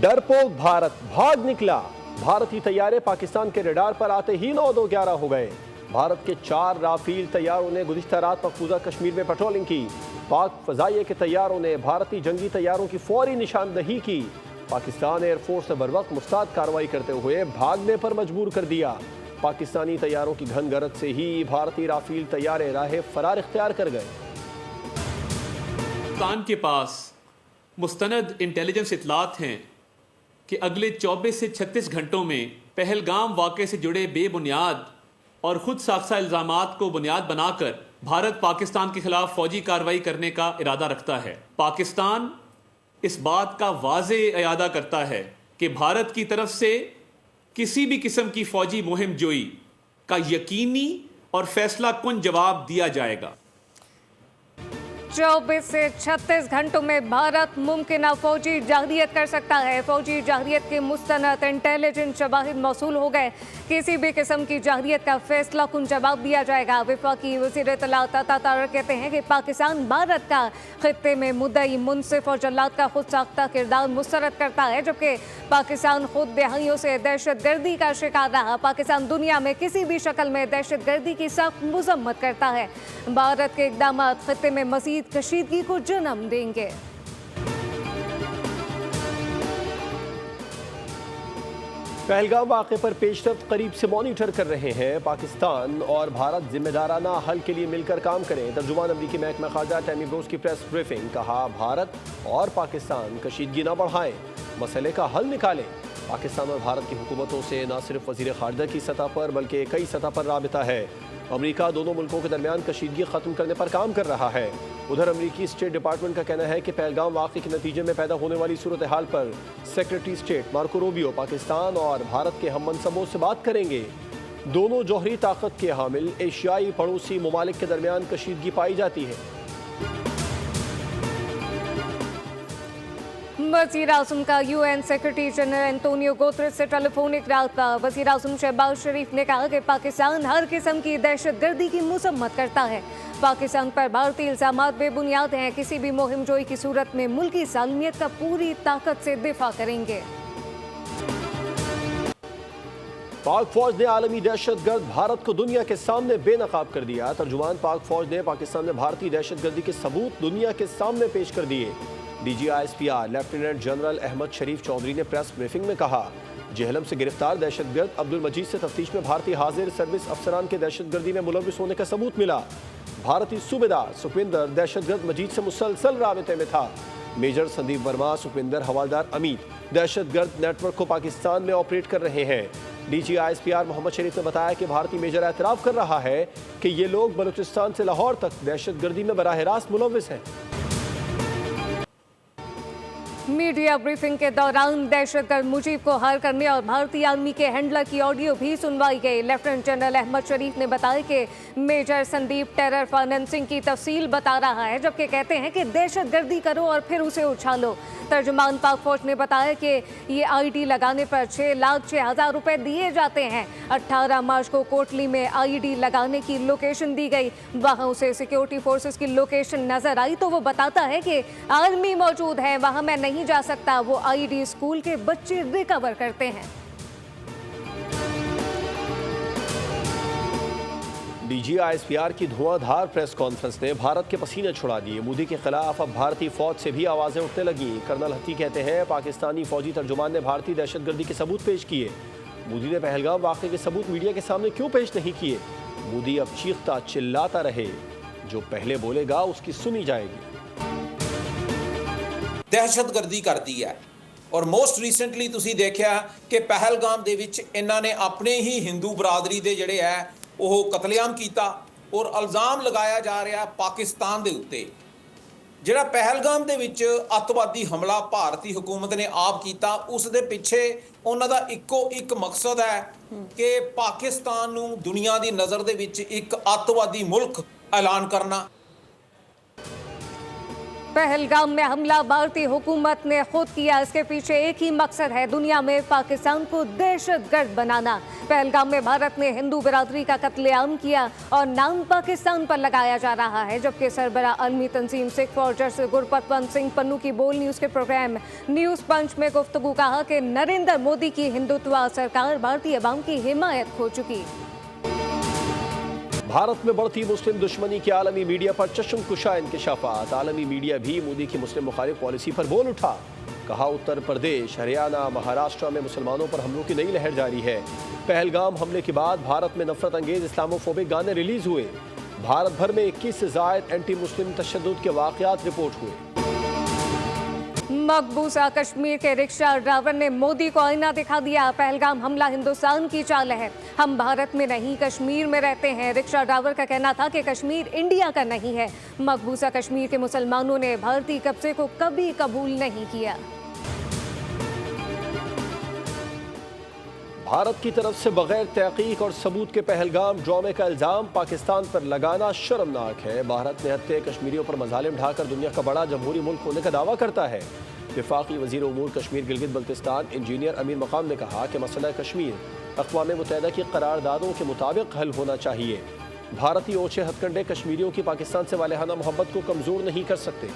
डरपोक भारत भाग निकला। भारतीय तैयारे पाकिस्तान के रडार पर आते ही 9-2-11 हो गए। भारत के 4 राफेल तैयारों ने गुज़िश्ता रात मकबूजा कश्मीर में पेट्रोलिंग की। पाक फजाइये के तैयारों ने भारतीय जंगी तैयारों की फौरी निशानदही की। पाकिस्तान एयरफोर्स ने बरवक्त मुस्तैद कार्रवाई करते हुए भागने पर मजबूर कर दिया। पाकिस्तानी तैयारों की घन गरज से ही भारतीय राफेल तैयारे राह फरार इख्तियार कर गए। पाकिस्तान के पास मुस्तनद इंटेलिजेंस इतलात हैं कि अगले 24 से 36 घंटों में पहलगाम वाक़े से जुड़े बेबुनियाद और खुद साख्ता इल्ज़ामात को बुनियाद बनाकर भारत पाकिस्तान के खिलाफ फौजी कार्रवाई करने का इरादा रखता है। पाकिस्तान इस बात का वाज़े इरादा करता है कि भारत की तरफ से किसी भी किस्म की फौजी मुहिम जोई का यकीनी और फैसला कुन जवाब दिया जाएगा। 24 से 36 घंटों में भारत मुमकिन फौजी जाहिरियत कर सकता है। फौजी जाहिरियत के मुस्तनद इंटेलिजेंस शवाहिद मौसूल हो गए। किसी भी किस्म की जाहिरियत का फैसला कुन जवाब दिया जाएगा। वफाकी वज़ीर इत्तलात अता तारक कहते हैं कि पाकिस्तान भारत का खित्ते में मुद्दई, मुनसिफ और जल्लाद का खुद साख्ता किरदार मुस्तरद करता है, जबकि पाकिस्तान खुद दहाइयों से दहशत गर्दी का शिकार रहा। पाकिस्तान दुनिया में किसी भी शक्ल में दहशत गर्दी की सख्त मजम्मत करता है। भारत के इकदाम खित्ते में मज़ीद कशीदगी को जन्म देंगे। पहलगाम वाक़े पर पेशरफ्त करीब से मॉनिटर कर रहे हैं। पाकिस्तान और भारत जिम्मेदाराना हल के लिए मिलकर काम करें। तर्जुमान अमरीकी महकमा ख़ारजा टैमी ब्रोस की प्रेस ब्रीफिंग। कहा, भारत और पाकिस्तान कशीदगी न बढ़ाएं, मसले का हल निकालें। पाकिस्तान और भारत की हुकूमतों से न सिर्फ वज़ीर ख़ारजा की सतह पर बल्कि कई सतह पर राबिता है। अमेरिका दोनों मुल्कों के दरमियान कशीदगी ख़त्म करने पर काम कर रहा है। उधर अमेरिकी स्टेट डिपार्टमेंट का कहना है कि पहलगाम वाक़े के नतीजे में पैदा होने वाली सूरत हाल पर secretary state Marco Rubio Pakistan और भारत के हम मनसबों से बात करेंगे। दोनों जौहरी ताकत के हामिल एशियाई पड़ोसी ममालिक के दरमियान कशीदगी पाई जाती है। वज़ीर आज़म का UN secretary general Antonio Guterres से टेलीफोनिक राब्ता। वज़ीर आज़म शहबाज शरीफ ने कहा कि पाकिस्तान हर किस्म की दहशत गर्दी की मजम्मत करता है। पाकिस्तान पर भारतीय इल्ज़ामात बेबुनियाद हैं। किसी भी मुहिम जोई की सूरत में मुल्की सालमियत का पूरी ताकत से दिफा करेंगे। पाक फौज ने आलमी दहशतगर्द भारत को दुनिया के सामने बेनकाब कर दिया। तर्जुमान पाक फौज ने पाकिस्तान में भारतीय दहशतगर्दी के सबूत दुनिया के सामने पेश कर दिए। DGISPR लेफ्टिनेंट जनरल अहमद शरीफ चौधरी ने प्रेस ब्रीफिंग में कहा, जेहलम से गिरफ्तार दहशतगर्द अब्दुल मजीद से तफ्तीश में भारतीय हाजिर सर्विस अफसरान के दहशतगर्दी में मुलविस होने का सबूत मिला। भारतीय सूबेदार सुखविंदर दहशतगर्द मजीद से मुसलसल राबिते में था। मेजर संदीप वर्मा, सुखविंदर, हवालदार अमीत दहशतगर्द नेटवर्क को पाकिस्तान में ऑपरेट कर रहे हैं। DGISPR मोहम्मद शरीफ ने बताया कि भारतीय मेजर एतराफ़ कर रहा है कि ये लोग बलूचिस्तान से लाहौर तक दहशतगर्दी में बराह रास्त मुलविस हैं। मीडिया ब्रीफिंग के दौरान दहशतगर्द मुजीब को हार करने और भारतीय आर्मी के हैंडलर की ऑडियो भी सुनवाई गई। लेफ्टिनेंट जनरल अहमद शरीफ ने बताया कि मेजर संदीप टेरर फाइनेंसिंग की तफसील बता रहा है, जबकि कहते हैं कि दहशतगर्दी करो और फिर उसे उछालो। तर्जुमान पाक फौज ने बताया कि ये ID लगाने पर 6,06,000 रुपए दिए जाते हैं। 18 मार्च को कोटली में ID लगाने की लोकेशन दी गई। वहाँ उसे सिक्योरिटी फोर्सेस की लोकेशन नजर आई तो वो बताता है कि आर्मी मौजूद है, वहाँ मैं नहीं जा सकता। वो ID स्कूल के बच्चे रिकवर करते हैं। DGISPR की धुआंधार प्रेस कॉन्फ्रेंस ने भारत के पसीने छुड़ा दिए। मोदी के खिलाफ अब भारतीय फौज से भी आवाजें उठने लगी। कर्नल हत्ती कहते हैं, पाकिस्तानी फौजी तर्जुमान ने भारतीय दहशतगर्दी के सबूत पेश किए। मोदी ने पहलगाम वाक़े के सबूत मीडिया के सामने क्यों पेश नहीं किए? मोदी अब चीखता चिल्लाता रहे, जो पहले बोलेगा उसकी सुनी जाएगी। दहशतगर्दी करती है और मोस्ट रीसेंटली तुसी देखा कि पहलगाम दे विच इन्हां ने अपने ही हिंदू बरादरी दे जिहड़े है ਉਹ ਕਤਲੇਆਮ ਕੀਤਾ ਔਰ ਇਲਜ਼ਾਮ ਲਗਾਇਆ ਜਾ ਰਿਹਾ ਪਾਕਿਸਤਾਨ ਦੇ ਉੱਤੇ। ਜਿਹੜਾ ਪਹਿਲਗਾਮ ਦੇ ਵਿੱਚ ਅੱਤਵਾਦੀ ਹਮਲਾ ਭਾਰਤੀ ਹਕੂਮਤ ਨੇ ਆਪ ਕੀਤਾ, ਉਸ ਦੇ ਪਿੱਛੇ ਉਹਨਾਂ ਦਾ ਇੱਕੋ ਇੱਕ ਮਕਸਦ ਹੈ ਕਿ ਪਾਕਿਸਤਾਨ ਨੂੰ ਦੁਨੀਆ ਦੀ ਨਜ਼ਰ ਦੇ ਵਿੱਚ ਇੱਕ ਅੱਤਵਾਦੀ ਮੁਲਕ ਐਲਾਨ ਕਰਨਾ। पहलगाम में हमला भारतीय हुकूमत ने खुद किया। इसके पीछे एक ही मकसद है, दुनिया में पाकिस्तान को दहशतगर्द बनाना। पहलगाम में भारत ने हिंदू बिरादरी का कत्लेआम किया और नाम पाकिस्तान पर लगाया जा रहा है, जबकि सरबरा आलमी तंजीम सिख फॉर जस्टिस गुरपतवंत सिंह पन्नू की बोल न्यूज़ के प्रोग्राम न्यूज़ पंच में गुफ्तगू कहा कि नरेंद्र मोदी की हिंदुत्व सरकार भारतीय अवाम की हिमायत खो चुकी। भारत में बढ़ती मुस्लिम दुश्मनी के आलमी मीडिया पर चश्म कुशा इंकशाफात। आलमी मीडिया भी मोदी की मुस्लिम मुखालिफ पॉलिसी पर बोल उठा। कहा उत्तर प्रदेश, हरियाणा, महाराष्ट्र में मुसलमानों पर हमलों की नई लहर जारी है। पहलगाम हमले के बाद भारत में नफरत अंगेज इस्लामोफोबिक गाने रिलीज हुए। भारत भर में 21 से ज़ायद एंटी मुस्लिम तशद्दुद के वाक़यात रिपोर्ट हुए। मकबूजा कश्मीर के रिक्शा ड्राइवर ने मोदी को आईना दिखा दिया। पहलगाम हमला हिंदुस्तान की चाल है, हम भारत में नहीं कश्मीर में रहते हैं। रिक्शा ड्राइवर का कहना था कि कश्मीर इंडिया का नहीं है। मकबूजा कश्मीर के मुसलमानों ने भारतीय कब्जे को कभी कबूल नहीं किया। भारत की तरफ से बगैर तहकीक और सबूत के पहलगाम ड्रामे का इल्ज़ाम पाकिस्तान पर लगाना शर्मनाक है। भारत ने हत्या कश्मीरियों पर मजालिम ढाकर दुनिया का बड़ा जमहूरी मुल्क होने का दावा करता है। वफाकी वज़ीर उमूर कश्मीर गिलगित बल्तिस्तान इंजीनियर अमीर मकाम ने कहा कि मसला कश्मीर अक़वाम मुत्तहिदा की करारदादों के मुताबिक हल होना चाहिए। भारतीय ओछे हथकंडे कश्मीरियों की पाकिस्तान से वालेहाना मोहब्बत को कमज़ोर नहीं कर सकते।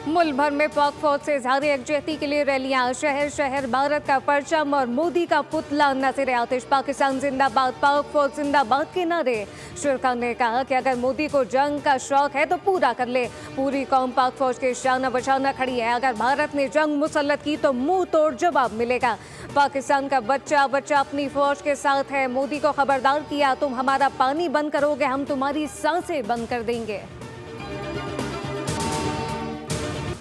मुल्क भर में पाक फौज से इज़हार यकजहती के लिए रैलियां, शहर शहर भारत का परचम और मोदी का पुतला नज़र आतिश। पाकिस्तान जिंदाबाद, पाक फौज जिंदाबाद के नारे। शुरा ने कहा कि अगर मोदी को जंग का शौक है तो पूरा कर ले। पूरी कौम पाक फौज के शाना बशाना खड़ी है। अगर भारत ने जंग मुसल्लत की तो मुंह तोड़ जवाब मिलेगा। पाकिस्तान का बच्चा बच्चा अपनी फौज के साथ है। मोदी को खबरदार किया, तुम हमारा पानी बंद करोगे, हम तुम्हारी सांसें बंद कर देंगे।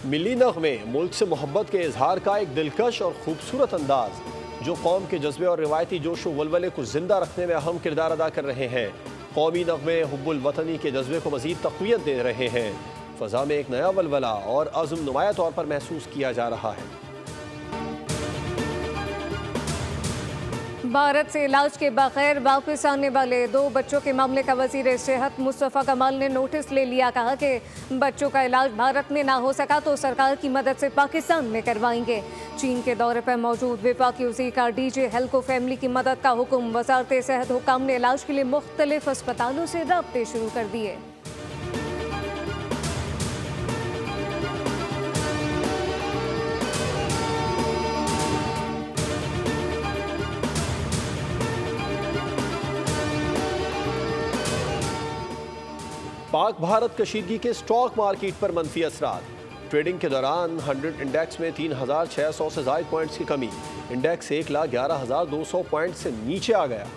मिली नग़मे मुल्क से मोहब्बत के इजहार का एक दिलकश और खूबसूरत अंदाज जो कौम के जज्बे और रिवायती जोश व वलवले को जिंदा रखने में अहम किरदार अदा कर रहे हैं। कौमी नग़मे हुब्बुल वतनी के जज्बे को मज़ीद तक़वियत दे रहे हैं। फ़ज़ा में एक नया वलवला और अज़्म नुमाया तौर पर महसूस किया जा रहा है। भारत से इलाज के बगैर वापस आने वाले 2 बच्चों के मामले का वज़ीर सेहत मुस्तफ़ा कमाल ने नोटिस ले लिया। कहा कि बच्चों का इलाज भारत में ना हो सका तो सरकार की मदद से पाकिस्तान में करवाएंगे। चीन के दौरे पर मौजूद वफाकी वज़ीर का डीजे हेल्थ को फैमिली की मदद का हुक्म। वज़ारत सेहत हुक्काम ने इलाज के लिए मुख्तलिफ अस्पतालों से राब्ते शुरू कर दिए। पाक भारत कशीदगी के स्टॉक मार्केट पर मनफी असरात। ट्रेडिंग के दौरान 100 इंडेक्स में 3,600 से ज़ायद पॉइंट्स की कमी। इंडेक्स 1,11,200 पॉइंट से नीचे आ गया।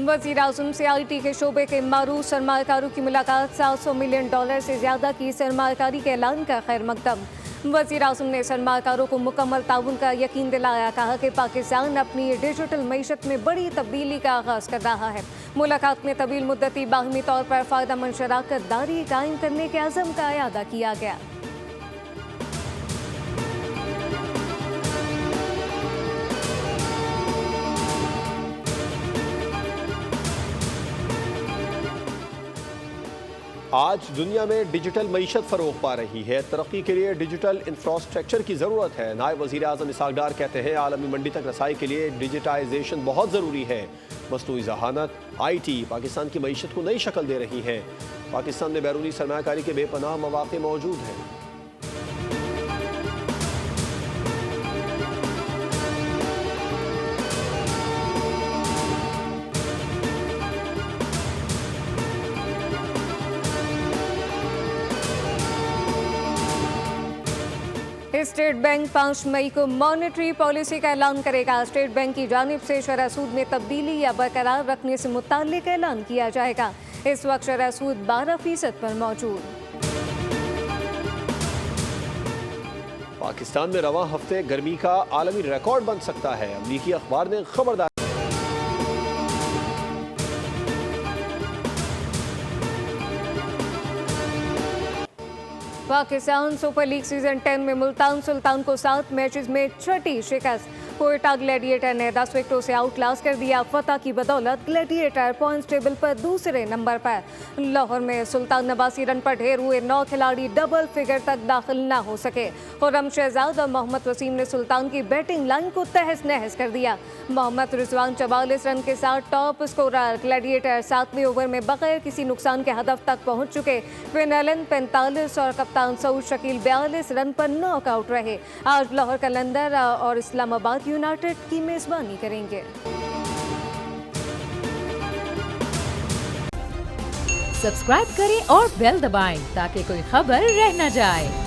वज़ीर आज़म से IT के शोबे के मारूफ सरमाकारों की मुलाकात। $700 मिलियन से ज़्यादा की सरमाकारी के ऐलान का खैर मकदम। वज़ीर आज़म ने सरमाकारों को मुकम्मल ताउन का यकीन दिलाया। कहा कि पाकिस्तान अपनी डिजिटल मईशत में बड़ी तब्दीली का आगाज़ कर रहा है। मुलाकात में तवील मुद्दती बाहमी तौर पर फ़ायदेमंद शराकत दारी कायम करने के अज़म का इयादा किया गया। आज दुनिया में डिजिटल मईशत फ़रोग़ पा रही है। तरक्की के लिए डिजिटल इंफ्रास्ट्रक्चर की ज़रूरत है। नायब वज़ीर आज़म इसहाक़ डार कहते हैं आलमी मंडी तक रसाई के लिए डिजिटाइजेशन बहुत ज़रूरी है। मसनूई ज़हानत IT पाकिस्तान की मईशत को नई शक्ल दे रही है। पाकिस्तान में बैरूनी सरमाकारी के बेपनाह मौक़े मौजूद हैं। स्टेट बैंक 5 मई को मॉनेटरी पॉलिसी का ऐलान करेगा। स्टेट बैंक की जानिब से शरह सूद में तब्दीली या बरकरार रखने से मुताल्लिक ऐलान किया जाएगा। इस वक्त शरह सूद 12% पर मौजूद। पाकिस्तान में रवां हफ्ते गर्मी का आलमी रिकॉर्ड बन सकता है। अमरीकी अखबार ने खबरदार पाकिस्तान सुपर लीग सीजन 10 में मुल्तान सुल्तान को 7 मैचेस में छठी शिकस्त। कोयटा ग्लैडिएटर ने 10 विकेटों से आउटक्लास कर दिया। फतह की बदौलत ग्लैडिएटर पॉइंट्स टेबल पर दूसरे नंबर पर। लाहौर में सुल्तान 89 रन पर ढेर हुए 9 खिलाड़ी डबल फिगर तक दाखिल न हो सके। खुर्रम शहजाद और मोहम्मद वसीम ने सुल्तान की बैटिंग लाइन को तहस नहस कर दिया। मोहम्मद रिजवान 44 रन के साथ टॉप स्कोरर। ग्लैडिएटर 7वें ओवर में बगैर किसी नुकसान के हदफ तक पहुंच चुके। फिन एलन 45 और कप्तान सऊद शकील 42 रन पर नॉकआउट रहे। आज लाहौर कलंदर और इस्लामाबाद यूनाइटेड की मेजबानी करेंगे। सब्सक्राइब करें और बेल दबाएं ताकि कोई खबर रह न जाए।